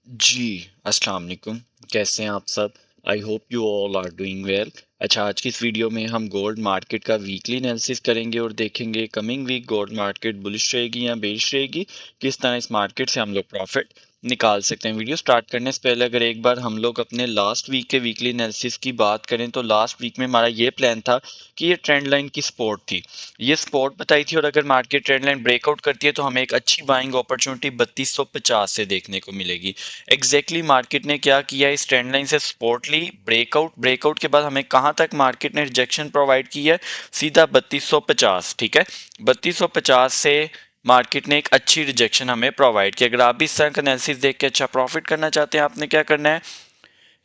जी, अस्सलाम वालेकुम। कैसे हैं आप सब? I hope you all are doing well. अच्छा, आज की इस वीडियो में हम गोल्ड मार्केट का वीकली एनालिसिस करेंगे और देखेंगे coming week gold market bullish रहेगी या बेरिश रहेगी, किस तरह इस मार्केट से हम लोग प्रॉफिट निकाल सकते हैं। वीडियो स्टार्ट करने से पहले अगर एक बार हम लोग अपने लास्ट वीक के वीकली एनालिसिस की बात करें तो लास्ट वीक में हमारा ये प्लान था कि ये ट्रेंड लाइन की सपोर्ट थी, ये सपोर्ट बताई थी, और अगर मार्केट ट्रेंड लाइन ब्रेकआउट करती है तो हमें एक अच्छी बाइंग अपॉर्चुनिटी 3250 से देखने को मिलेगी। एग्जैक्टली मार्केट ने क्या किया, इस ट्रेंड लाइन से सपोर्ट ली, ब्रेकआउट के बाद हमें कहां तक मार्केट ने रिजेक्शन प्रोवाइड की है, सीधा 3250। ठीक है, 3250 से मार्केट ने एक अच्छी रिजेक्शन हमें प्रोवाइड की। अगर आप भी इस तरह का एनालिसिस देख के अच्छा प्रॉफिट करना चाहते हैं, आपने क्या करना है,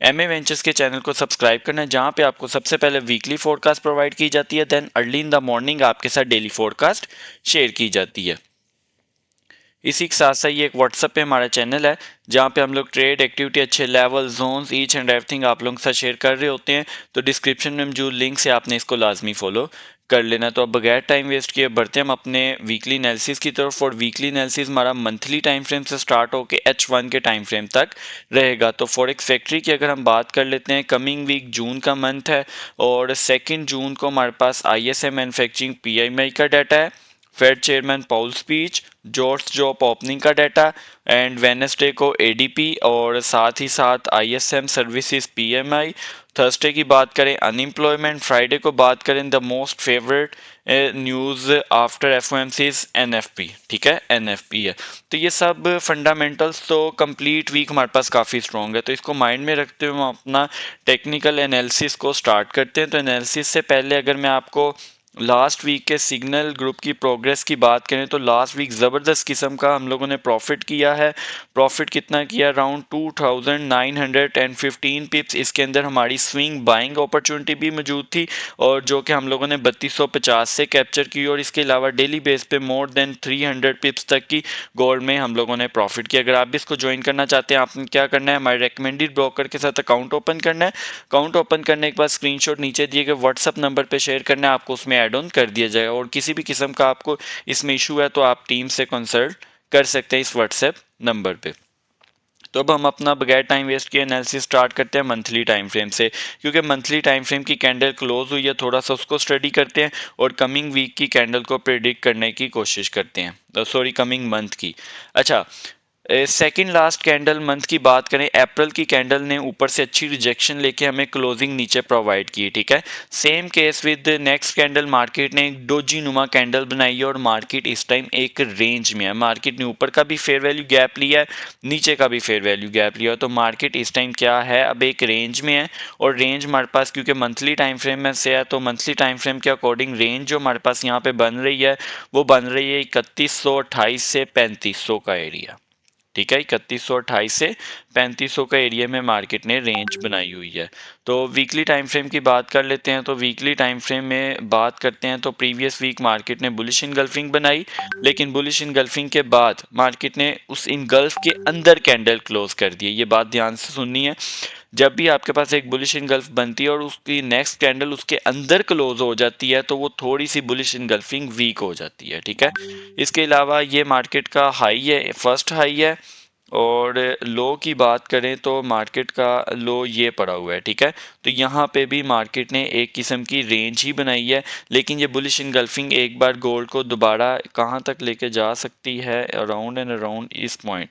एमए वेंचर्स के चैनल को सब्सक्राइब करना है, जहां पे आपको सबसे पहले वीकली फोरकास्ट प्रोवाइड की जाती है, then early in the morning आपके साथ डेली फोरकास्ट शेयर की जाती है। इसी के साथ साथ ये एक व्हाट्सएप पे हमारा चैनल है, जहाँ पे हम लोग ट्रेड एक्टिविटी, अच्छे level, zones, each and everything आप लोगों के साथ शेयर कर रहे होते हैं। तो डिस्क्रिप्शन में मौजूद लिंक से आपने इसको लाजमी फॉलो कर लेना। तो अब बगैर टाइम वेस्ट किए बढ़ते हम अपने वीकली एनालिसिस की तरफ। और वीकली एनालिसिस हमारा मंथली टाइम फ्रेम से स्टार्ट होकर H1 के टाइम फ्रेम तक रहेगा। तो फॉरेक्स फैक्ट्री की अगर हम बात कर लेते हैं, कमिंग वीक जून का मंथ है और 2 जून को हमारे पास ISM मैन्युफैक्चरिंग PMI का डाटा है, Fed chairman Paul speech, George job opening का डाटा, एंड वेनसडे को एडीपी, और साथ ही साथ आईएसएम सर्विसेज पीएमआई। थर्सडे की बात करें अनएम्प्लॉयमेंट, फ्राइडे को बात करें the most favourite news after FOMCs NFP. ठीक है, एनएफपी है। तो ये सब फंडामेंटल्स तो कंप्लीट वीक हमारे पास काफ़ी स्ट्रॉन्ग है, तो इसको माइंड में रखते हुए हम अपना टेक्निकल एनालिसिस को स्टार्ट करते हैं। तो एनालिसिस से पहले अगर मैं आपको लास्ट वीक के सिग्नल ग्रुप की प्रोग्रेस की बात करें तो लास्ट वीक ज़बरदस्त किस्म का हम लोगों ने प्रॉफिट किया है। प्रॉफिट कितना किया, अराउंड 2915 पिप्स। इसके अंदर हमारी स्विंग बाइंग अपॉर्चुनिटी भी मौजूद थी, और जो कि हम लोगों ने 3250 से कैप्चर की। और इसके अलावा डेली बेस पे मोर देन 300 पिप्स तक की गोल्ड में हम लोगों ने प्रॉफिट किया। अगर आप भी इसको ज्वाइन करना चाहते हैं, आपने क्या करना है, हमारे रिकमेंडेड ब्रोकर के साथ अकाउंट ओपन करना है। अकाउंट ओपन करने के बाद स्क्रीनशॉट नीचे दिए गए व्हाट्सअप नंबर पर शेयर करना है, आपको उसमें ऐड ऑन कर दिया जाएगा। और किसी भी किस्म का आपको इसमें इशू है तो आप टीम से कंसल्ट कर सकते हैं इस व्हाट्सएप नंबर पे। तो अब हम अपना बगैर टाइम वेस्ट किए एनालिसिस स्टार्ट करते हैं मंथली टाइम फ्रेम से, क्योंकि मंथली टाइम फ्रेम की कैंडल क्लोज हुई है, थोड़ा सा उसको स्टडी करते हैं और कमिंग वीक की कैंडल को प्रेडिक्ट करने की कोशिश करते हैं, सॉरी कमिंग मंथ की। अच्छा, सेकंड लास्ट कैंडल मंथ की बात करें, अप्रैल की कैंडल ने ऊपर से अच्छी रिजेक्शन लेके हमें क्लोजिंग नीचे प्रोवाइड की। ठीक है, same case with next candle, market ने एक डोजी नुमा कैंडल बनाई है और मार्केट इस टाइम एक रेंज में है। मार्केट ने ऊपर का भी फेयर वैल्यू गैप लिया है, नीचे का भी फेयर वैल्यू गैप लिया है, तो मार्केट इस टाइम क्या है, अब एक रेंज में है। और रेंज हमारे पास क्योंकि मंथली टाइम फ्रेम में से है, तो मंथली टाइम फ्रेम के अकॉर्डिंग रेंज जो हमारे पास यहाँ पे बन रही है वो बन रही है 3128 से 3500 का एरिया। ठीक है, 3128 से 3500 का एरिया में मार्केट ने रेंज बनाई हुई है। तो वीकली टाइम फ्रेम की बात कर लेते हैं। तो वीकली टाइम फ्रेम में बात करते हैं तो प्रीवियस वीक मार्केट ने बुलिश इनगल्फिंग बनाई, लेकिन बुलिश इनगल्फिंग के बाद मार्केट ने उस इनगल्फ के अंदर कैंडल क्लोज कर दी है। ये बात ध्यान से सुननी है, जब भी आपके पास एक बुलिश इनगल्फ बनती है और उसकी नेक्स्ट कैंडल उसके अंदर क्लोज हो जाती है, तो वो थोड़ी सी बुलिश इनगल्फिंग वीक हो जाती है। ठीक है, इसके अलावा ये मार्केट का हाई है, फर्स्ट हाई है। और लो की बात करें तो मार्केट का लो ये पड़ा हुआ है। ठीक है, तो यहाँ पे भी मार्केट ने एक किस्म की रेंज ही बनाई है, लेकिन ये बुलिश इनगल्फिंग एक बार गोल्ड को दोबारा कहाँ तक लेके जा सकती है, अराउंड एंड अराउंड इस पॉइंट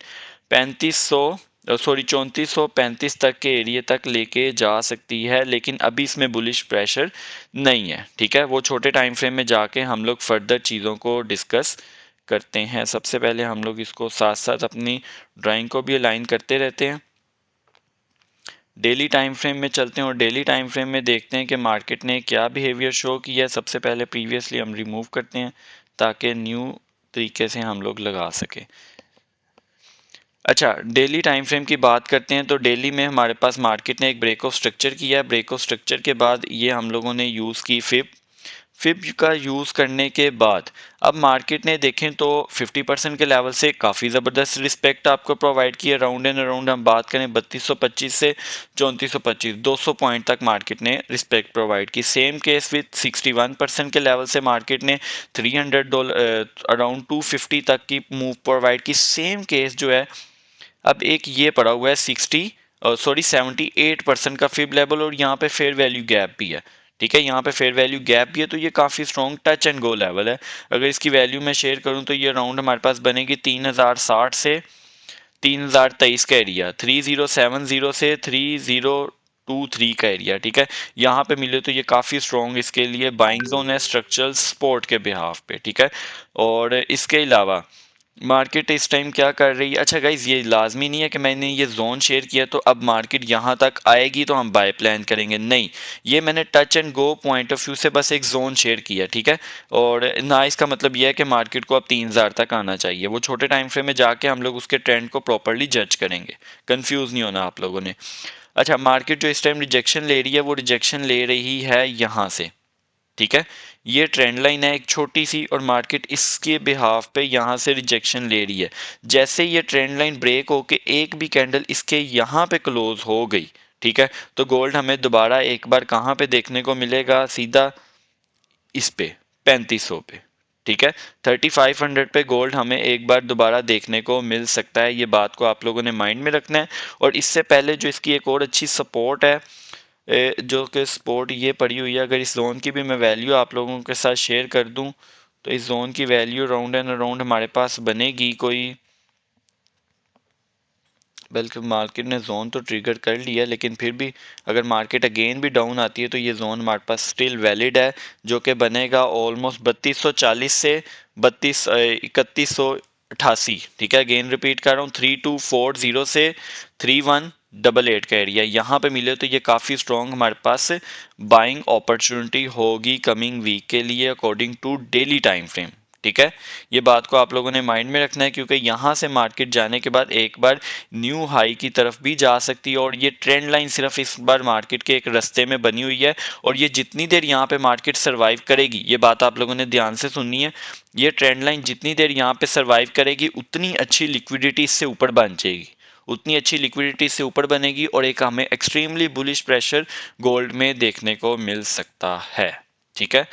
3435 तक के एरिया तक लेके जा सकती है, लेकिन अभी इसमें बुलिश प्रेशर नहीं है। ठीक है, वो छोटे टाइम फ्रेम में जाके हम लोग फर्दर चीज़ों को डिस्कस करते हैं। सबसे पहले हम लोग इसको साथ साथ अपनी ड्राइंग को भी अलाइन करते रहते हैं। डेली टाइम फ्रेम में चलते हैं और डेली टाइम फ्रेम में देखते हैं कि मार्केट ने क्या बिहेवियर शो किया है। सबसे पहले प्रीवियसली हम रिमूव करते हैं ताकि न्यू तरीके से हम लोग लगा सकें। अच्छा, डेली टाइम फ्रेम की बात करते हैं तो डेली में हमारे पास मार्केट ने एक ब्रेक ऑफ स्ट्रक्चर किया है। ब्रेक ऑफ स्ट्रक्चर के बाद ये हम लोगों ने यूज़ की फिब का यूज़ करने के बाद अब मार्केट ने देखें तो 50% के लेवल से काफ़ी ज़बरदस्त रिस्पेक्ट आपको प्रोवाइड की है। राउंड एंड अराउंड हम बात करें 3225 से 3425, 200 पॉइंट तक मार्केट ने रिस्पेक्ट प्रोवाइड की। सेम केस विथ 61% के लेवल से मार्केट ने $300 अराउंड 250 तक की मूव प्रोवाइड की। सेम केस जो है अब एक ये पड़ा हुआ है 78% का फिब लेवल, और यहाँ पे फेयर वैल्यू गैप भी है। ठीक है, यहाँ पे फेयर वैल्यू गैप भी है, तो ये काफ़ी strong touch and go level है। अगर इसकी वैल्यू मैं शेयर करूँ तो ये राउंड हमारे पास बनेगी 3060 से 3023 का एरिया, 3070 से 3023 का एरिया। ठीक है, यहाँ पे मिले तो ये काफ़ी स्ट्रॉन्ग इसके लिए बाइंग जोन है स्ट्रक्चरल सपोर्ट के बिहाफ पे। ठीक है, और इसके अलावा मार्केट इस टाइम क्या कर रही है। अच्छा गाइज, ये लाजमी नहीं है कि मैंने ये जोन शेयर किया तो अब मार्केट यहाँ तक आएगी तो हम बाय प्लान करेंगे, नहीं। ये मैंने touch and go point of view से बस एक जोन शेयर किया। ठीक है, और ना इसका मतलब यह है कि मार्केट को अब 3000 तक आना चाहिए। वो छोटे टाइम फ्रेम में जाके हम लोग उसके ट्रेंड को प्रॉपरली जज करेंगे, कंफ्यूज नहीं होना आप लोगों ने। अच्छा, मार्केट जो इस टाइम रिजेक्शन ले रही है वो रिजेक्शन ले रही है यहाँ से। ठीक है, ये ट्रेंड लाइन है एक छोटी सी, और मार्केट इसके बिहाफ पे यहाँ से रिजेक्शन ले रही है। जैसे ये ट्रेंड लाइन ब्रेक होके एक भी कैंडल इसके यहाँ पे क्लोज हो गई, ठीक है, तो गोल्ड हमें दोबारा एक बार कहाँ पे देखने को मिलेगा, सीधा इस पे 3500 पे। ठीक है, 3500 पे गोल्ड हमें एक बार दोबारा देखने को मिल सकता है। ये बात को आप लोगों ने माइंड में रखना है। और इससे पहले जो इसकी एक और अच्छी सपोर्ट है, जो कि सपोर्ट ये पड़ी हुई है, अगर इस जोन की भी मैं वैल्यू आप लोगों के साथ शेयर कर दूं तो इस जोन की वैल्यू राउंड एंड अराउंड हमारे पास बनेगी कोई, बल्कि मार्केट ने जोन तो ट्रिगर कर लिया, लेकिन फिर भी अगर मार्केट अगेन भी डाउन आती है तो ये जोन हमारे पास स्टिल वैलिड है, जो कि बनेगा ऑलमोस्ट 3240 से 3188। ठीक है, अगेन रिपीट कर रहा हूँ, 3240 से 3188 का एरिया यहाँ पे मिले तो ये काफ़ी स्ट्रॉन्ग हमारे पास बाइंग अपॉर्चुनिटी होगी कमिंग वीक के लिए according to daily time frame. ठीक है, ये बात को आप लोगों ने माइंड में रखना है, क्योंकि यहाँ से मार्केट जाने के बाद एक बार न्यू हाई की तरफ भी जा सकती है, और ये ट्रेंड लाइन सिर्फ इस बार मार्केट के एक रास्ते में बनी हुई है, और ये जितनी देर यहाँ पे मार्केट सर्वाइव करेगी, ये बात आप लोगों ने ध्यान से सुननी है, ये ट्रेंड लाइन जितनी देर यहाँ पे सर्वाइव करेगी उतनी अच्छी लिक्विडिटी इससे ऊपर बन जाएगी, उतनी अच्छी लिक्विडिटी से ऊपर बनेगी, और एक हमें एक्सट्रीमली बुलिश प्रेशर गोल्ड में देखने को मिल सकता है। ठीक है,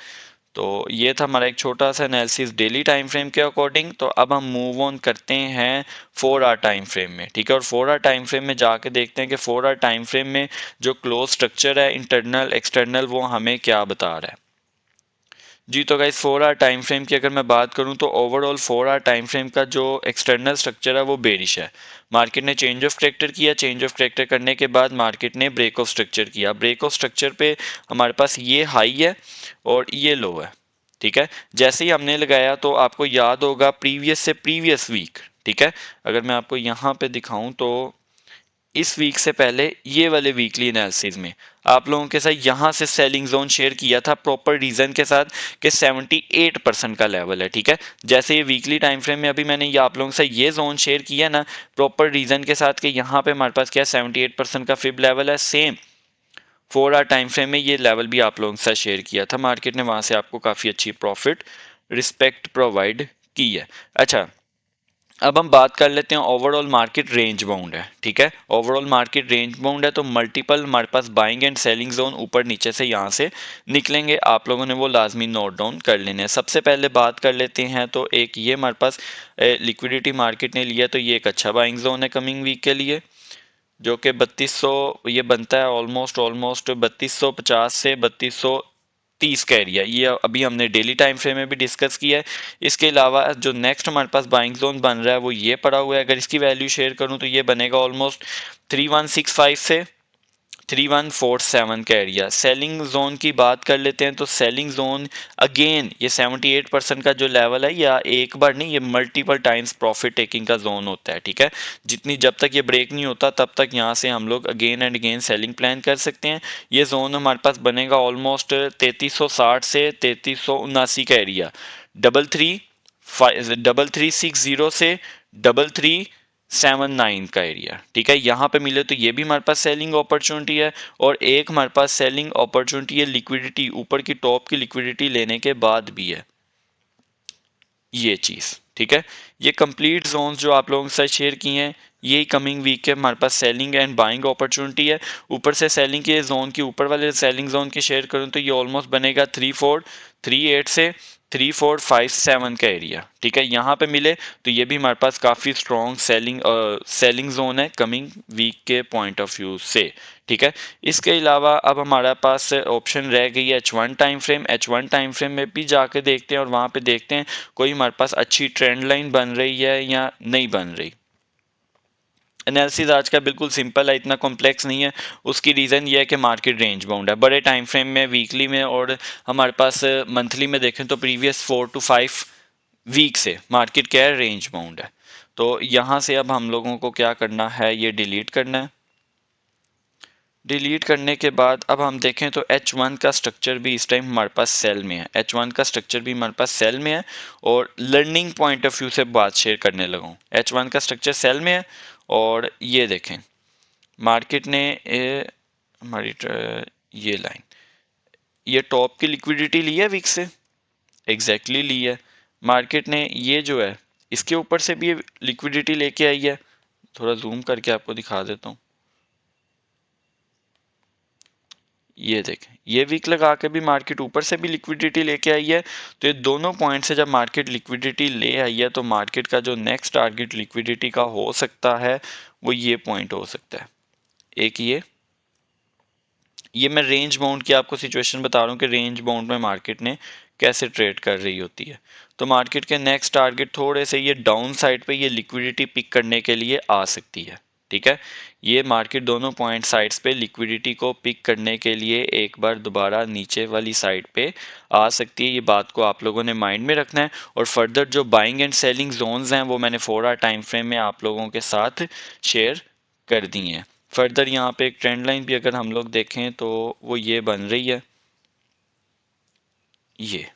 तो ये था हमारा एक छोटा सा एनालिसिस डेली टाइम फ्रेम के अकॉर्डिंग। तो अब हम मूव ऑन करते हैं 4 आवर टाइम फ्रेम में। ठीक है, और 4 आवर टाइम फ्रेम में जाके देखते हैं कि 4 आवर टाइम फ्रेम में जो क्लोज स्ट्रक्चर है इंटरनल एक्सटर्नल वो हमें क्या बता रहा है। जी, तो गाइस 4 आवर टाइम फ्रेम की अगर मैं बात करूं तो ओवरऑल 4 आवर टाइम फ्रेम का जो एक्सटर्नल स्ट्रक्चर है वो बेरिश है। मार्केट ने चेंज ऑफ करेक्टर किया, चेंज ऑफ करेक्टर करने के बाद मार्केट ने ब्रेक ऑफ स्ट्रक्चर किया। ब्रेक ऑफ स्ट्रक्चर पे हमारे पास ये हाई है और ये लो है। ठीक है, जैसे ही हमने लगाया तो आपको याद होगा प्रीवियस से प्रीवियस वीक। ठीक है, अगर मैं आपको यहाँ पे दिखाऊं तो इस वीक से पहले ये वाले वीकली एनालिसिस में आप लोगों के साथ यहाँ से सेलिंग जोन शेयर किया था प्रॉपर रीजन के साथ कि 78% का लेवल है। ठीक है, जैसे ये वीकली टाइम फ्रेम में अभी मैंने ये आप लोगों से ये जोन शेयर किया ना प्रॉपर रीजन के साथ कि यहाँ पे हमारे पास क्या 78% का फिब लेवल है। सेम 4 आवर टाइम फ्रेम में ये लेवल भी आप लोगों के साथ शेयर किया था, मार्केट ने वहाँ से आपको काफ़ी अच्छी प्रॉफिट रिस्पेक्ट प्रोवाइड की है। अच्छा, अब हम बात कर लेते हैं ओवरऑल मार्केट रेंज बाउंड है। ठीक है, ओवरऑल मार्केट रेंज बाउंड है तो मल्टीपल हमारे पास बाइंग एंड सेलिंग जोन ऊपर नीचे से यहाँ से निकलेंगे, आप लोगों ने वो लाजमी नोट डाउन कर लेने हैं। सबसे पहले बात कर लेते हैं तो एक ये हमारे पास लिक्विडिटी मार्केट ने लिया, तो ये एक अच्छा बाइंग जोन है कमिंग वीक के लिए, जो कि 3200 ये बनता है ऑलमोस्ट 3250 से 3230 का एरिया। ये अभी हमने डेली टाइम फ्रेम में भी डिस्कस किया है। इसके अलावा जो नेक्स्ट हमारे पास बाइंग जोन बन रहा है वो ये पड़ा हुआ है। अगर इसकी वैल्यू शेयर करूं तो ये बनेगा ऑलमोस्ट 3165 से 3147 का एरिया। सेलिंग जोन की बात कर लेते हैं तो सेलिंग जोन अगेन ये 78% का जो लेवल है या एक बार नहीं, ये मल्टीपल टाइम्स प्रॉफिट टेकिंग का जोन होता है। ठीक है, जितनी जब तक ये ब्रेक नहीं होता तब तक यहाँ से हम लोग again and again selling plan कर सकते हैं। ये जोन हमारे पास बनेगा ऑलमोस्ट 3360 से 3379 का एरिया, 3360 से 3379 का एरिया। ठीक है, यहाँ पे मिले तो ये भी हमारे पास सेलिंग अपॉर्चुनिटी है, और एक हमारे पास सेलिंग अपॉर्चुनिटी है लिक्विडिटी ऊपर की टॉप की लिक्विडिटी लेने के बाद भी है ये चीज़। ठीक है, ये कंप्लीट जोन्स जो आप लोगों के साथ शेयर किए हैं ये कमिंग वीक के हमारे पास सेलिंग एंड बाइंग अपॉर्चुनिटी है। ऊपर से सेलिंग के जोन की ऊपर वाले सेलिंग जोन की शेयर करूं तो ये ऑलमोस्ट बनेगा 3438 से 3457 का एरिया, ठीक है, यहाँ पे मिले तो ये भी हमारे पास काफ़ी स्ट्रॉन्ग सेलिंग जोन है कमिंग वीक के पॉइंट ऑफ व्यू से, ठीक है। इसके अलावा अब हमारे पास ऑप्शन रह गई है H1 time frame. H1 time frame में भी जाके देखते हैं और वहाँ पे देखते हैं कोई हमारे पास अच्छी ट्रेंड लाइन बन रही है या नहीं बन रही। एनालिसिस आज का बिल्कुल सिंपल है, इतना कॉम्प्लेक्स नहीं है। उसकी रीज़न ये है कि मार्केट रेंज बाउंड है बड़े टाइम फ्रेम में, वीकली में और हमारे पास मंथली में देखें तो प्रीवियस 4 to 5 वीक से मार्केट क्या है, रेंज बाउंड है। तो यहाँ से अब हम लोगों को क्या करना है, ये डिलीट करना है। डिलीट करने के बाद अब हम देखें तो H1 का स्ट्रक्चर भी इस टाइम हमारे पास सेल में है। H1 का स्ट्रक्चर भी हमारे पास सेल में है और लर्निंग पॉइंट ऑफ व्यू से बात शेयर करने लगा हूँ। H1 का स्ट्रक्चर सेल में है और ये देखें मार्केट ने हमारी ये लाइन, ये टॉप की लिक्विडिटी ली है वीक से, एग्जैक्टली ली है। मार्केट ने ये जो है इसके ऊपर से भी लिक्विडिटी लेके आई है। थोड़ा जूम करके आपको दिखा देता हूँ, ये देखें ये वीक लगा के भी मार्केट ऊपर से भी लिक्विडिटी लेके आई है। तो ये दोनों पॉइंट से जब मार्केट लिक्विडिटी ले आई है तो मार्केट का जो नेक्स्ट टारगेट लिक्विडिटी का हो सकता है वो ये पॉइंट हो सकता है। एक ये मैं रेंज बाउंड की आपको सिचुएशन बता रहा हूँ कि रेंज बाउंड में मार्केट ने कैसे ट्रेड कर रही होती है। तो मार्केट के नेक्स्ट टारगेट थोड़े से ये डाउन साइड पे ये लिक्विडिटी पिक करने के लिए आ सकती है, ठीक है। ये मार्केट दोनों पॉइंट साइड्स पे लिक्विडिटी को पिक करने के लिए एक बार दोबारा नीचे वाली साइड पे आ सकती है। ये बात को आप लोगों ने माइंड में रखना है। और फर्दर जो बाइंग एंड सेलिंग जोन्स हैं वो मैंने 4 आवर टाइम फ्रेम में आप लोगों के साथ शेयर कर दी हैं। फर्दर यहाँ पे एक ट्रेंड लाइन भी अगर हम लोग देखें तो वो ये बन रही है, ये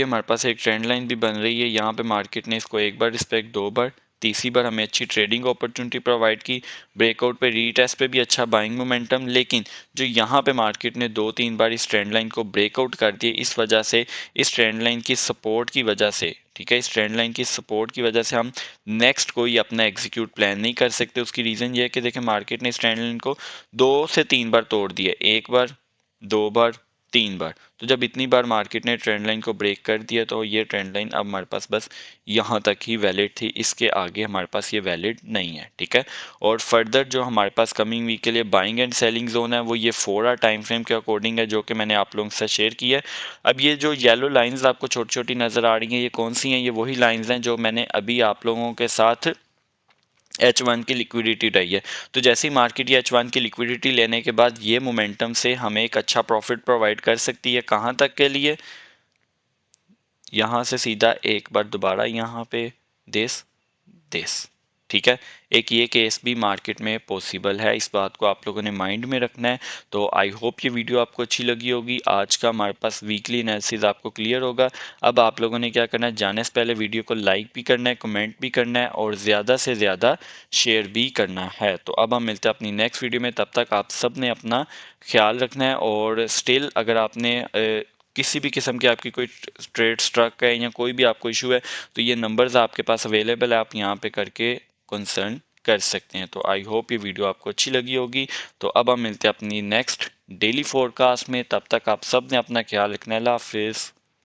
हमारे पास एक ट्रेंड लाइन भी बन रही है। यहाँ पे मार्केट ने इसको एक बार रिस्पेक्ट, 2 बार, तीसरी बार हमें अच्छी ट्रेडिंग अपॉर्चुनिटी प्रोवाइड की। ब्रेकआउट पे, रीटेस्ट पे भी अच्छा बाइंग मोमेंटम, लेकिन जो यहाँ पे मार्केट ने 2-3 बार इस ट्रेंड लाइन को ब्रेकआउट कर दिया, इस वजह से, इस ट्रेंड लाइन की सपोर्ट की वजह से, ठीक है, इस ट्रेंड लाइन की सपोर्ट की वजह से हम नेक्स्ट कोई अपना एग्जीक्यूट प्लान नहीं कर सकते। उसकी रीज़न ये है कि देखें मार्केट ने इस ट्रेंड लाइन को 2 से 3 बार तोड़ दिया, 1 बार, 2 बार, 3 बार। तो जब इतनी बार मार्केट ने ट्रेंड लाइन को ब्रेक कर दिया तो ये ट्रेंड लाइन अब हमारे पास बस यहाँ तक ही वैलिड थी, इसके आगे हमारे पास ये वैलिड नहीं है, ठीक है। और फर्दर जो हमारे पास कमिंग वीक के लिए बाइंग एंड सेलिंग जोन है वो ये 4 आवर टाइम फ्रेम के अकॉर्डिंग है, जो कि मैंने आप लोगों से शेयर किया है। अब ये जो येलो लाइन्स आपको छोटी छोटी नज़र आ रही हैं, ये कौन सी हैं, ये वही लाइन्स हैं जो मैंने अभी आप लोगों के साथ H1 की लिक्विडिटी रही है। तो जैसे ही मार्केट ये H1 की लिक्विडिटी लेने के बाद ये मोमेंटम से हमें एक अच्छा प्रॉफिट प्रोवाइड कर सकती है। कहाँ तक के लिए, यहाँ से सीधा एक बार दोबारा यहाँ पे दिस दिस, ठीक है। एक ये केस भी मार्केट में पॉसिबल है, इस बात को आप लोगों ने माइंड में रखना है। तो आई होप ये वीडियो आपको अच्छी लगी होगी। आज का हमारे पास वीकली एनालिसिस आपको क्लियर होगा। अब आप लोगों ने क्या करना है, जाने से पहले वीडियो को लाइक भी करना है, कमेंट भी करना है और ज़्यादा से ज़्यादा शेयर भी करना है। तो अब हम मिलते हैं अपनी नेक्स्ट वीडियो में, तब तक आप सब ने अपना ख्याल रखना है। और स्टिल अगर आपने किसी भी किस्म की आपकी कोई ट्रेड स्ट्रक है या कोई भी आपको इशू है तो ये नंबर्स आपके पास अवेलेबल है, आप यहाँ पे करके कंसर्न कर सकते हैं। तो आई होप ये वीडियो आपको अच्छी लगी होगी। तो अब हम मिलते हैं अपनी नेक्स्ट डेली फोरकास्ट में, तब तक आप सब ने अपना ख्याल रखना है। अल्लाह हाफिज़।